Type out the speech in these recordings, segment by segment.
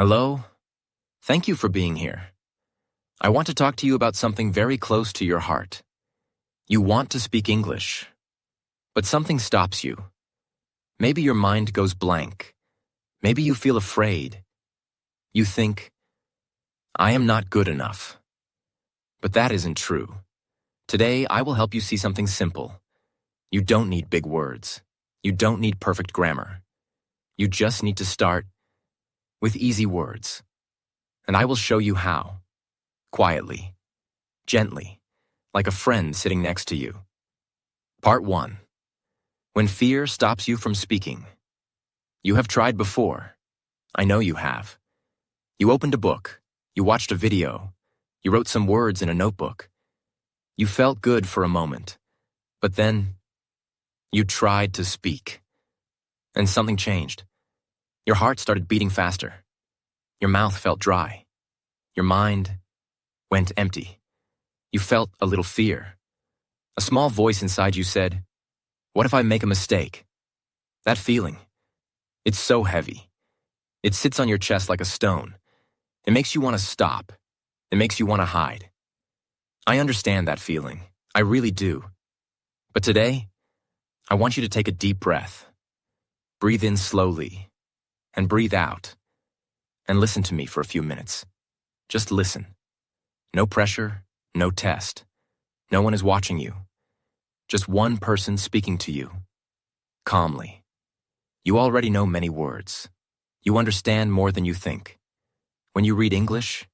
Hello? Thank you for being here. I want to talk to you about something very close to your heart. You want to speak English, but something stops you. Maybe your mind goes blank. Maybe you feel afraid. You think, I am not good enough. But that isn't true. Today, I will help you see something simple. You don't need big words. You don't need perfect grammar. You just need to start with easy words. And I will show you how. Quietly, gently, like a friend sitting next to you. Part 1. When fear stops you from speaking. You have tried before. I know you have. You opened a book. You watched a video. You wrote some words in a notebook. You felt good for a moment. But then, you tried to speak. And something changed. Your heart started beating faster. Your mouth felt dry. Your mind went empty. You felt a little fear. A small voice inside you said, "What if I make a mistake?" That feeling, it's so heavy. It sits on your chest like a stone. It makes you want to stop. It makes you want to hide. I understand that feeling. I really do. But today, I want you to take a deep breath. Breathe in slowly and breathe out. And listen to me for a few minutes. Just listen. No pressure, no test. No one is watching you. Just one person speaking to you. Calmly. You already know many words. You understand more than you think. When you read English,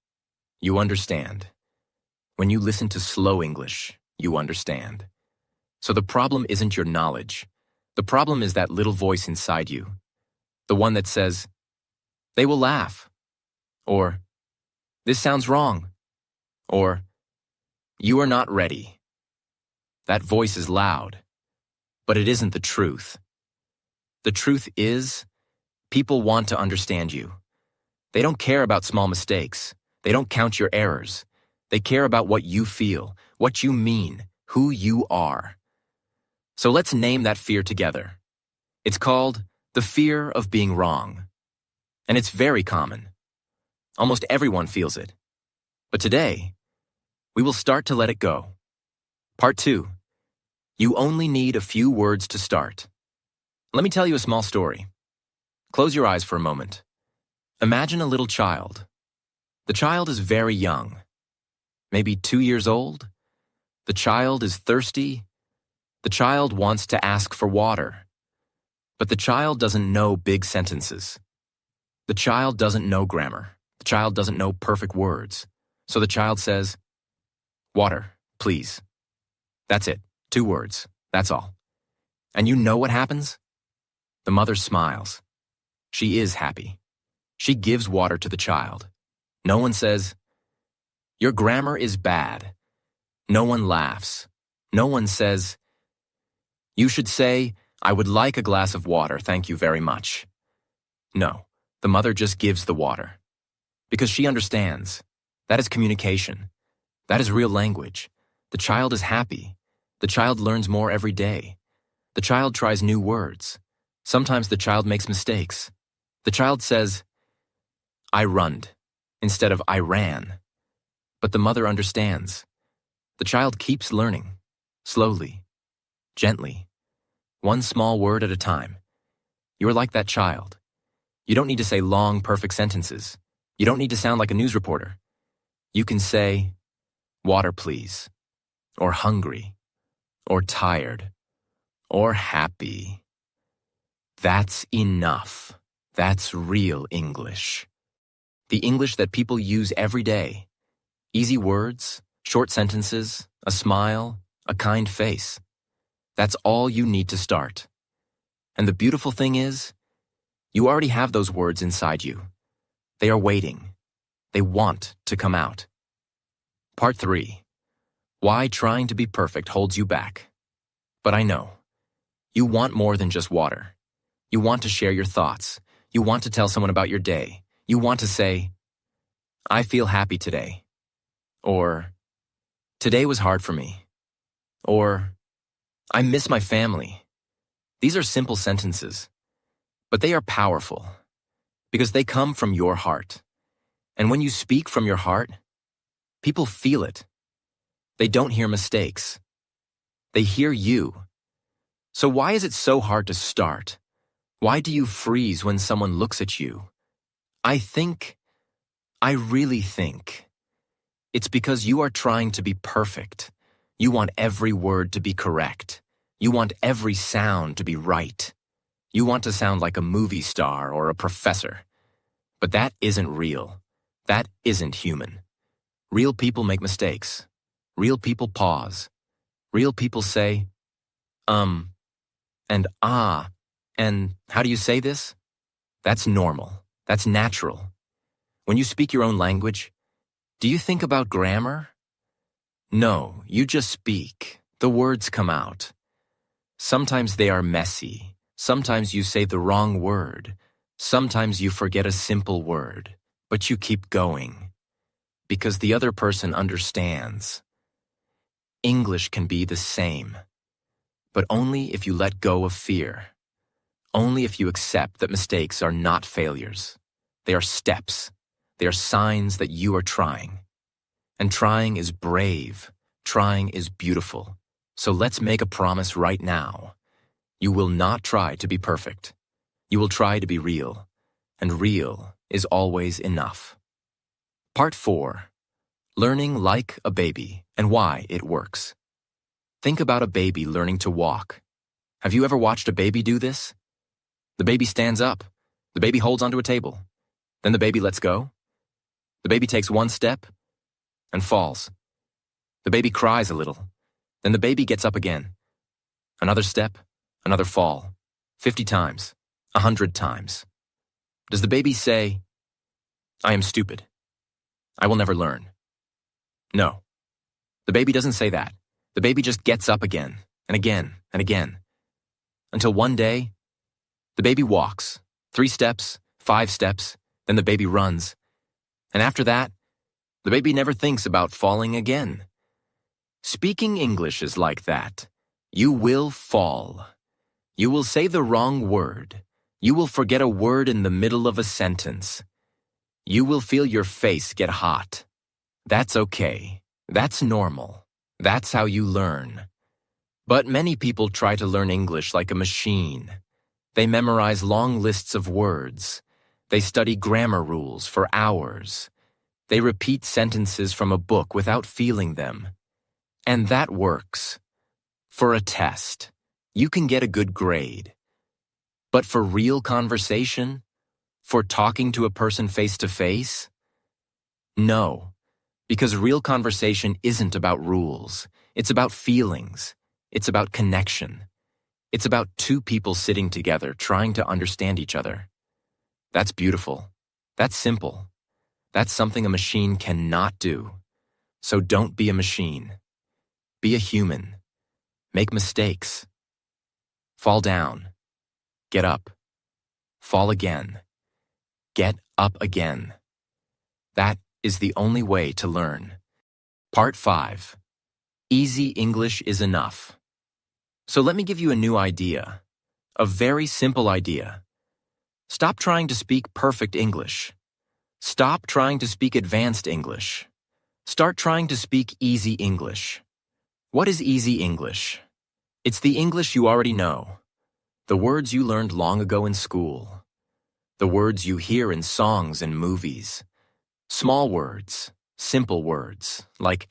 you understand. When you listen to slow English, you understand. So the problem isn't your knowledge. The problem is that little voice inside you. The one that says, "They will laugh." Or, "This sounds wrong." Or, "You are not ready." That voice is loud, but it isn't the truth. The truth is, people want to understand you. They don't care about small mistakes. They don't count your errors. They care about what you feel, what you mean, who you are. So let's name that fear together. It's called the fear of being wrong. And it's very common. Almost everyone feels it. But today, we will start to let it go. Part 2. You only need a few words to start. Let me tell you a small story. Close your eyes for a moment. Imagine a little child. The child is very young. Maybe 2 years old. The child is thirsty. The child wants to ask for water. But the child doesn't know big sentences. The child doesn't know grammar. The child doesn't know perfect words. So the child says, "Water, please." That's it. 2 words. That's all. And you know what happens? The mother smiles. She is happy. She gives water to the child. No one says, "Your grammar is bad." No one laughs. No one says, "You should say, 'I would like a glass of water, thank you very much.'" No, the mother just gives the water. Because she understands. That is communication. That is real language. The child is happy. The child learns more every day. The child tries new words. Sometimes the child makes mistakes. The child says, "I runned," instead of "I ran." But the mother understands. The child keeps learning, slowly, gently, one small word at a time. You're like that child. You don't need to say long, perfect sentences. You don't need to sound like a news reporter. You can say, "Water, please," or "hungry," or "tired," or "happy." That's enough. That's real English. The English that people use every day. Easy words, short sentences, a smile, a kind face. That's all you need to start. And the beautiful thing is, you already have those words inside you. They are waiting. They want to come out. Part 3. Why trying to be perfect holds you back. But I know. You want more than just water. You want to share your thoughts. You want to tell someone about your day. You want to say, "I feel happy today." Or, "Today was hard for me." Or, "I miss my family." These are simple sentences, but they are powerful. because they come from your heart. And when you speak from your heart, people feel it. They don't hear mistakes. They hear you. So why is it so hard to start? Why do you freeze when someone looks at you? I really think, it's because you are trying to be perfect. You want every word to be correct. You want every sound to be right. You want to sound like a movie star or a professor. But that isn't real. That isn't human. Real people make mistakes. Real people pause. Real people say, and ah, and how do you say this? That's normal. That's natural. When you speak your own language, do you think about grammar? No, you just speak. The words come out. Sometimes they are messy. Sometimes you say the wrong word. Sometimes you forget a simple word, but you keep going. Because the other person understands. English can be the same, but only if you let go of fear. Only if you accept that mistakes are not failures. They are steps. They are signs that you are trying. And trying is brave. Trying is beautiful. So let's make a promise right now. You will not try to be perfect. You will try to be real. And real is always enough. Part 4. Learning like a baby and why it works. Think about a baby learning to walk. Have you ever watched a baby do this? The baby stands up. The baby holds onto a table. Then the baby lets go. The baby takes one step and falls. The baby cries a little. Then the baby gets up again. Another step, another fall. 50 times, 100 times. Does the baby say, I am stupid. I will never learn? No. The baby doesn't say that. The baby just gets up again and again and again. Until one day, the baby walks. 3 steps, 5 steps, then the baby runs. And after that, the baby never thinks about falling again. Speaking English is like that. You will fall. You will say the wrong word. You will forget a word in the middle of a sentence. You will feel your face get hot. That's okay. That's normal. That's how you learn. But many people try to learn English like a machine. They memorize long lists of words. They study grammar rules for hours. They repeat sentences from a book without feeling them. And that works. For a test, you can get a good grade. But for real conversation, for talking to a person face to face, no. Because real conversation isn't about rules. It's about feelings. It's about connection. It's about 2 people sitting together trying to understand each other. That's beautiful. That's simple. That's something a machine cannot do. So don't be a machine. Be a human. Make mistakes. Fall down. Get up. Fall again. Get up again. That is the only way to learn. Part 5. Easy English is enough. So let me give you a new idea. A very simple idea. Stop trying to speak perfect English. Stop trying to speak advanced English. Start trying to speak easy English. What is easy English? It's the English you already know. The words you learned long ago in school. The words you hear in songs and movies. Small words, simple words, like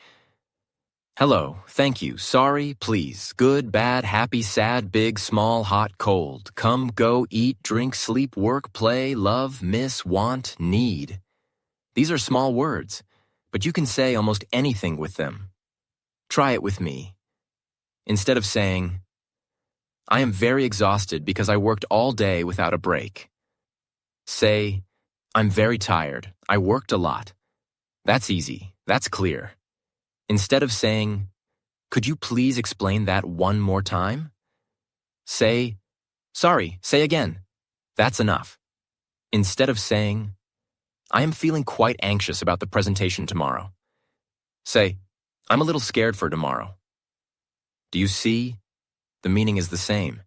hello, thank you, sorry, please, good, bad, happy, sad, big, small, hot, cold, come, go, eat, drink, sleep, work, play, love, miss, want, need. These are small words, but you can say almost anything with them. Try it with me. Instead of saying, I am very exhausted because I worked all day without a break. Say, I'm very tired. I worked a lot. That's easy. That's clear. Instead of saying, could you please explain that one more time? Say, sorry, say again. That's enough. Instead of saying, I am feeling quite anxious about the presentation tomorrow. Say, I'm a little scared for tomorrow. Do you see? The meaning is the same.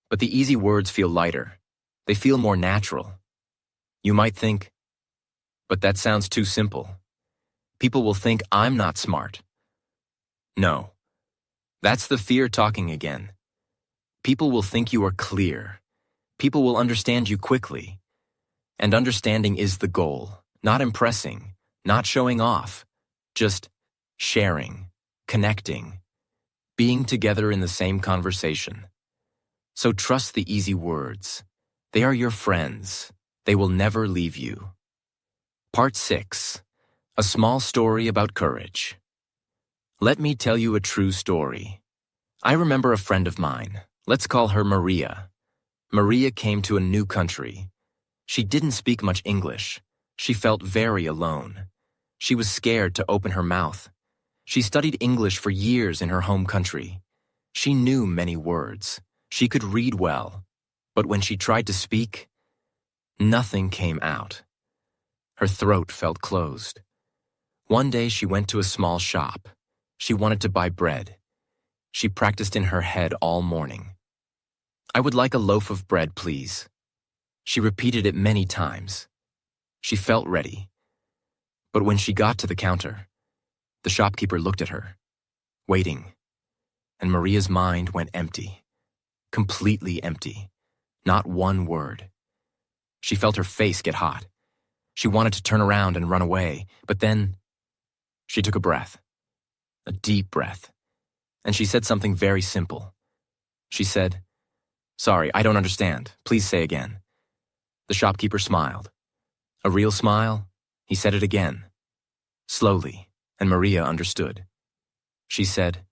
But the easy words feel lighter. They feel more natural. You might think, but that sounds too simple. People will think I'm not smart. No, that's the fear talking again. People will think you are clear. People will understand you quickly. And understanding is the goal, not impressing, not showing off, just sharing, connecting, being together in the same conversation. So trust the easy words. They are your friends. They will never leave you. Part 6. A small story about courage. Let me tell you a true story. I remember a friend of mine. Let's call her Maria. Maria came to a new country. She didn't speak much English. She felt very alone. She was scared to open her mouth. She studied English for years in her home country. She knew many words. She could read well. But when she tried to speak, nothing came out. Her throat felt closed. One day she went to a small shop. She wanted to buy bread. She practiced in her head all morning. "I would like a loaf of bread, please." She repeated it many times. She felt ready. But when she got to the counter, the shopkeeper looked at her, waiting, and Maria's mind went empty, completely empty, not one word. She felt her face get hot. She wanted to turn around and run away, but then she took a breath, a deep breath, and she said something very simple. She said, "Sorry, I don't understand. Please say again." The shopkeeper smiled. A real smile. He said it again, slowly, and Maria understood. She said,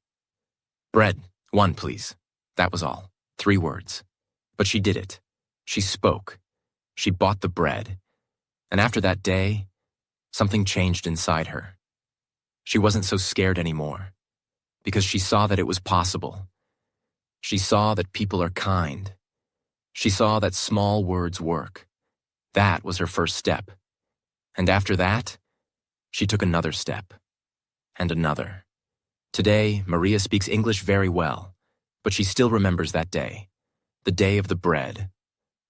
"Bread, one, please." That was all. 3 words. But she did it. She spoke. She bought the bread. And after that day, something changed inside her. She wasn't so scared anymore, because she saw that it was possible. She saw that people are kind. She saw that small words work. That was her first step. And after that, she took another step. And another. Today, Maria speaks English very well, but she still remembers that day. The day of the bread.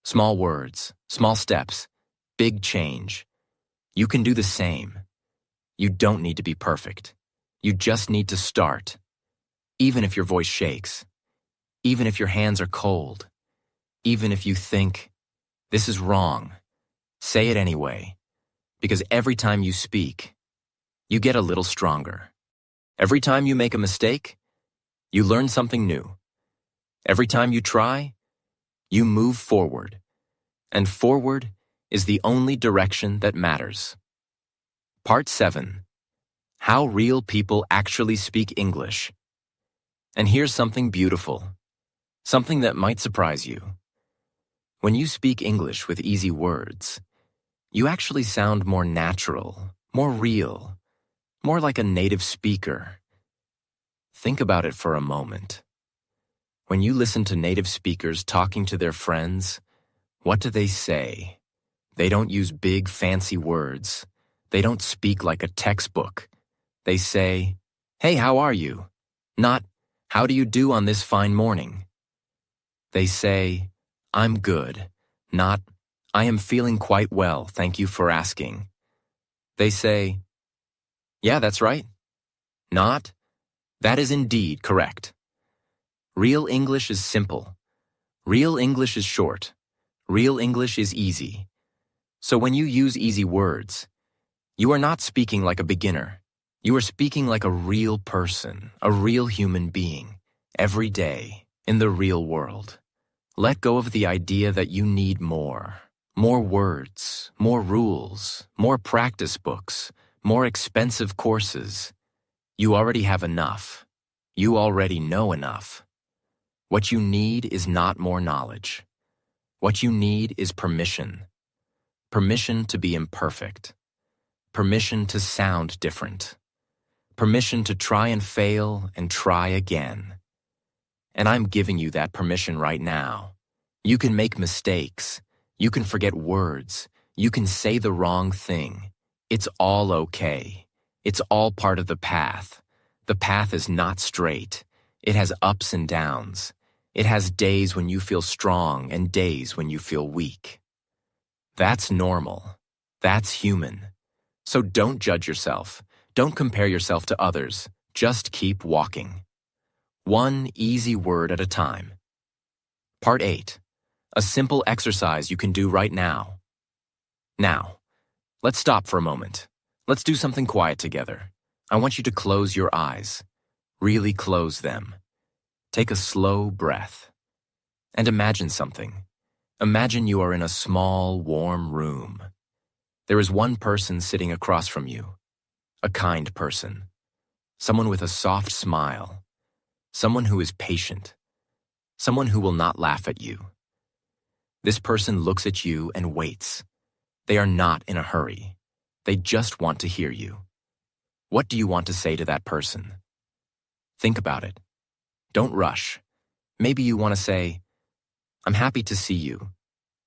Small words, small steps, big change. You can do the same. You don't need to be perfect. You just need to start. Even if your voice shakes. Even if your hands are cold. Even if you think, "This is wrong." Say it anyway. Because every time you speak, you get a little stronger. Every time you make a mistake, you learn something new. Every time you try, you move forward. And forward is the only direction that matters. Part 7. How real people actually speak English. And here's something beautiful. Something that might surprise you. When you speak English with easy words, you actually sound more natural, more real, more like a native speaker. Think about it for a moment. When you listen to native speakers talking to their friends, what do they say? They don't use big, fancy words. They don't speak like a textbook. They say, "Hey, how are you?" Not, "How do you do on this fine morning?" They say, "I'm good," not, "I am feeling quite well, thank you for asking." They say, "Yeah, that's right," not, "That is indeed correct." Real English is simple. Real English is short. Real English is easy. So when you use easy words, you are not speaking like a beginner. You are speaking like a real person, a real human being, every day, in the real world. Let go of the idea that you need more. More words, more rules, more practice books, more expensive courses. You already have enough. You already know enough. What you need is not more knowledge. What you need is permission. Permission to be imperfect. Permission to sound different. Permission to try and fail and try again. And I'm giving you that permission right now. You can make mistakes. You can forget words. You can say the wrong thing. It's all okay. It's all part of the path. The path is not straight. It has ups and downs. It has days when you feel strong and days when you feel weak. That's normal. That's human. So don't judge yourself. Don't compare yourself to others. Just keep walking. One easy word at a time. Part 8. A simple exercise you can do right now. Now, let's stop for a moment. Let's do something quiet together. I want you to close your eyes. Really close them. Take a slow breath. And imagine something. Imagine you are in a small, warm room. There is one person sitting across from you. A kind person. Someone with a soft smile. Someone who is patient. Someone who will not laugh at you. This person looks at you and waits. They are not in a hurry. They just want to hear you. What do you want to say to that person? Think about it. Don't rush. Maybe you want to say, "I'm happy to see you."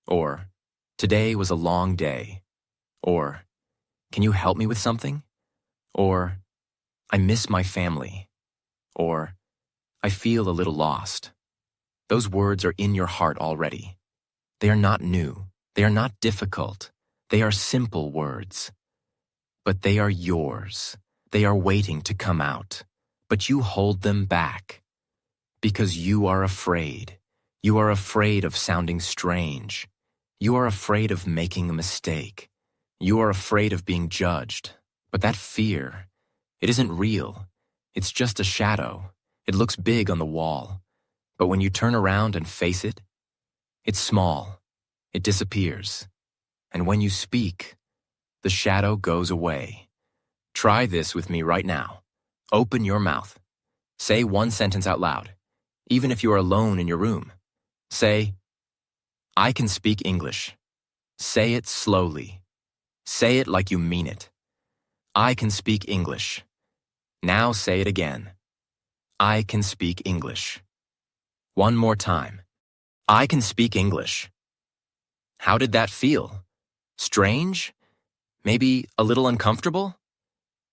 Or, "Today was a long day." Or, "Can you help me with something?" Or, "I miss my family." Or, "I feel a little lost." Those words are in your heart already. They are not new. They are not difficult. They are simple words. But they are yours. They are waiting to come out. But you hold them back. Because you are afraid. You are afraid of sounding strange. You are afraid of making a mistake. You are afraid of being judged. But that fear, it isn't real. It's just a shadow. It looks big on the wall. But when you turn around and face it, it's small. It disappears. And when you speak, the shadow goes away. Try this with me right now. Open your mouth. Say one sentence out loud, even if you are alone in your room. Say, "I can speak English." Say it slowly. Say it like you mean it. I can speak English. Now say it again. I can speak English. One more time. I can speak English. How did that feel? Strange? Maybe a little uncomfortable?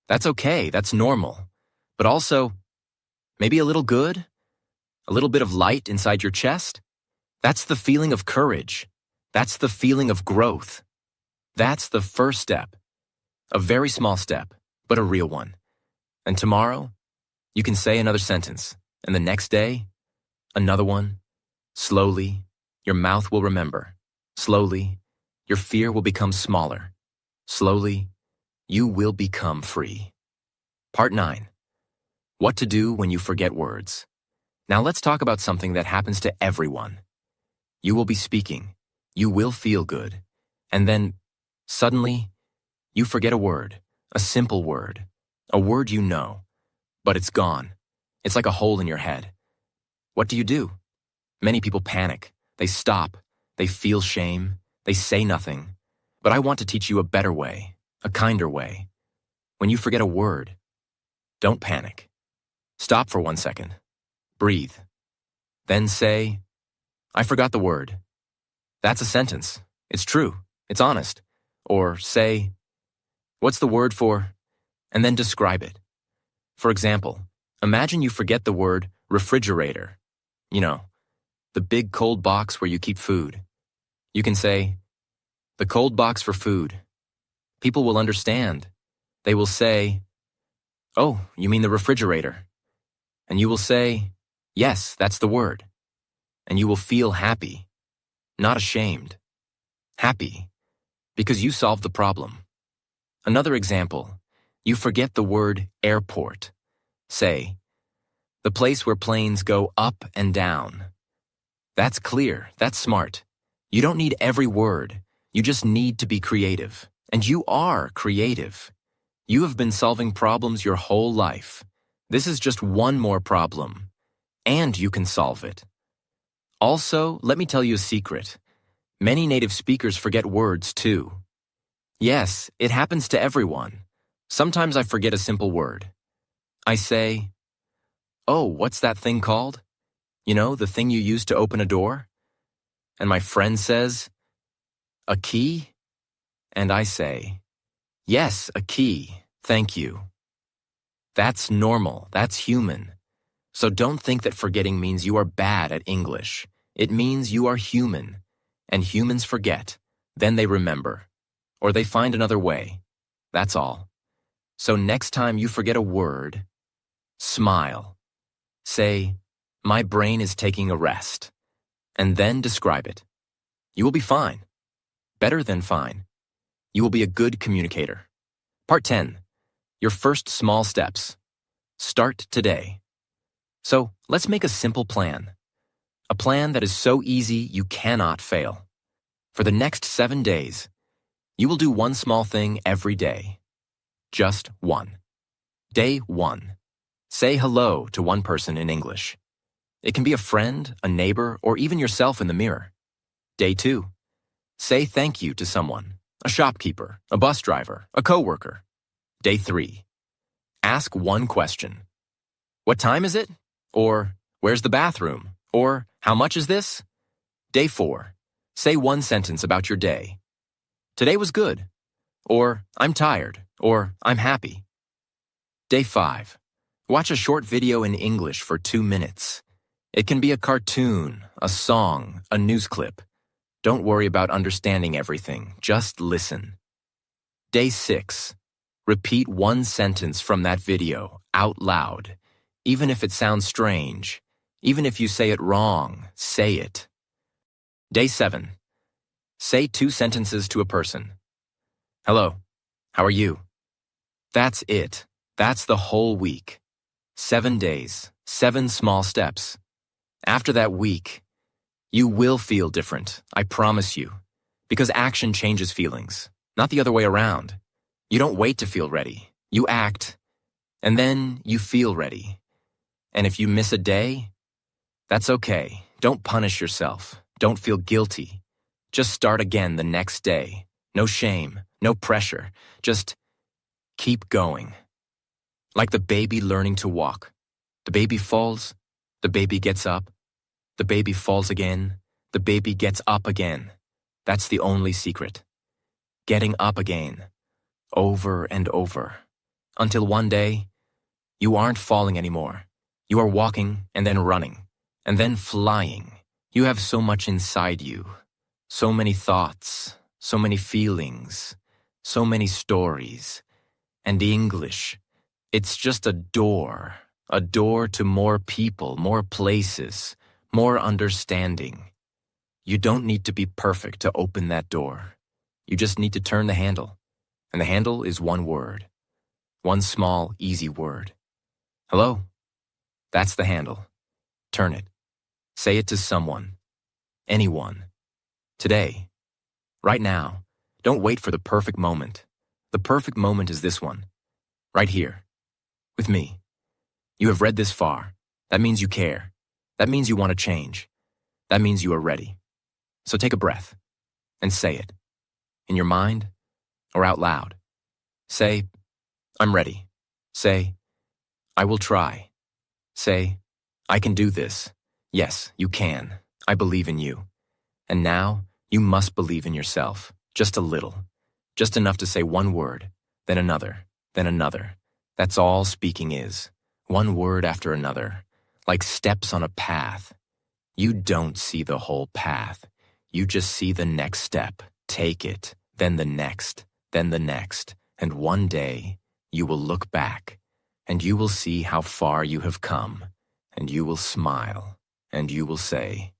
That's okay, that's normal. But also, maybe a little good? A little bit of light inside your chest? That's the feeling of courage. That's the feeling of growth. That's the first step. A very small step, but a real one. And tomorrow, you can say another sentence. And the next day, another one. Slowly, your mouth will remember. Slowly, your fear will become smaller. Slowly, you will become free. Part 9. What to do when you forget words. Now let's talk about something that happens to everyone. You will be speaking. You will feel good. And then, suddenly, you forget a word, a simple word, a word you know, but it's gone. It's like a hole in your head. What do? Many people panic. They stop. They feel shame. They say nothing. But I want to teach you a better way, a kinder way. When you forget a word, don't panic. Stop for 1 second. Breathe. Then say, "I forgot the word." That's a sentence. It's true. It's honest. Or say, "What's the word for?" And then describe it. For example, imagine you forget the word refrigerator. You know, the big cold box where you keep food. You can say, "The cold box for food." People will understand. They will say, "Oh, you mean the refrigerator?" And you will say, "Yes, that's the word." And you will feel happy, not ashamed. Happy, because you solved the problem. Another example, you forget the word airport. Say, "The place where planes go up and down." That's clear, that's smart. You don't need every word. You just need to be creative. And you are creative. You have been solving problems your whole life. This is just one more problem. And you can solve it. Also, let me tell you a secret. Many native speakers forget words too. Yes, it happens to everyone. Sometimes I forget a simple word. I say, "Oh, what's that thing called? You know, the thing you use to open a door?" And my friend says, "A key?" And I say, "Yes, a key. Thank you." That's normal. That's human. So don't think that forgetting means you are bad at English. It means you are human. And humans forget. Then they remember, or they find another way. That's all. So next time you forget a word, smile. Say, "My brain is taking a rest," and then describe it. You will be fine. Better than fine. You will be a good communicator. Part 10. Your first small steps. Start today. So let's make a simple plan. A plan that is so easy you cannot fail. For the next 7 days, you will do one small thing every day. Just one. Day 1. Say hello to one person in English. It can be a friend, a neighbor, or even yourself in the mirror. Day 2. Say thank you to someone, a shopkeeper, a bus driver, a coworker. Day 3. Ask one question. What time is it? Or where's the bathroom? Or how much is this? Day 4. Say one sentence about your day. Today was good. Or I'm tired. Or I'm happy. Day 5. Watch a short video in English for 2 minutes. It can be a cartoon, a song, a news clip. Don't worry about understanding everything. Just listen. Day 6. Repeat one sentence from that video out loud. Even if it sounds strange, even if you say it wrong, say it. Day 7. Say 2 sentences to a person. Hello, how are you? That's it. That's the whole week. 7 days, 7 small steps. After that week, you will feel different, I promise you. Because action changes feelings, not the other way around. You don't wait to feel ready. You act, and then you feel ready. And if you miss a day, that's okay. Don't punish yourself. Don't feel guilty. Just start again the next day. No shame, no pressure. Just keep going. Like the baby learning to walk. The baby falls, the baby gets up, the baby falls again, the baby gets up again. That's the only secret. Getting up again, over and over, until one day, you aren't falling anymore. You are walking and then running, and then flying. You have so much inside you, so many thoughts, so many feelings, so many stories. And English, it's just a door to more people, more places, more understanding. You don't need to be perfect to open that door. You just need to turn the handle. And the handle is one word. One small, easy word. Hello. That's the handle. Turn it. Say it to someone. Anyone. Today. Right now. Don't wait for the perfect moment. The perfect moment is this one. Right here. With me. You have read this far. That means you care. That means you want to change. That means you are ready. So take a breath and say it. In your mind or out loud. Say, I'm ready. Say, I will try. Say, I can do this. Yes, you can. I believe in you. And now, you must believe in yourself. Just a little. Just enough to say one word, then another, then another. That's all speaking is. One word after another. Like steps on a path. You don't see the whole path. You just see the next step. Take it, then the next, then the next. And one day, you will look back, and you will see how far you have come, and you will smile, and you will say,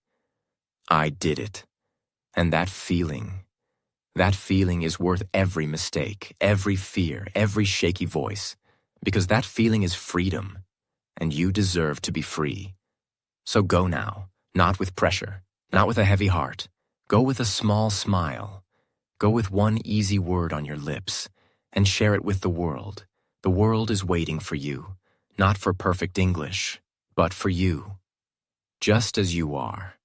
I did it. And that feeling is worth every mistake, every fear, every shaky voice, because that feeling is freedom, and you deserve to be free. So go now, not with pressure, not with a heavy heart. Go with a small smile. Go with one easy word on your lips, and share it with the world. The world is waiting for you, not for perfect English, but for you. Just as you are,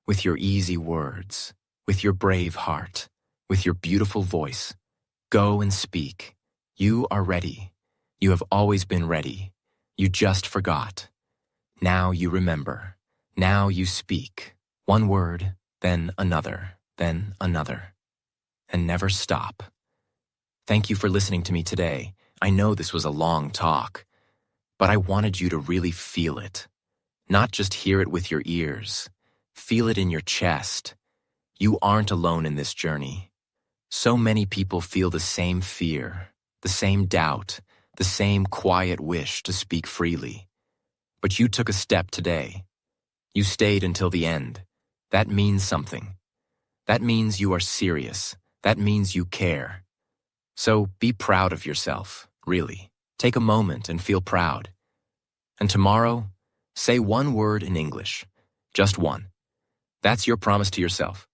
with your easy words, with your brave heart, with your beautiful voice. Go and speak. You are ready. You have always been ready. You just forgot. Now you remember. Now you speak. One word, then another, then another. And never stop. Thank you for listening to me today. I know this was a long talk, but I wanted you to really feel it. Not just hear it with your ears. Feel it in your chest. You aren't alone in this journey. So many people feel the same fear, the same doubt, the same quiet wish to speak freely. But you took a step today. You stayed until the end. That means something. That means you are serious. That means you care. So be proud of yourself, really. Take a moment and feel proud. And tomorrow, say one word in English. Just one. That's your promise to yourself.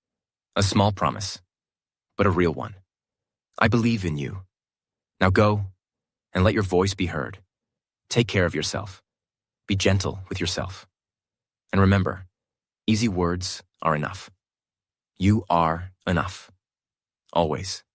A small promise, but a real one. I believe in you. Now go and let your voice be heard. Take care of yourself. Be gentle with yourself. And remember, easy words are enough. You are enough. Always.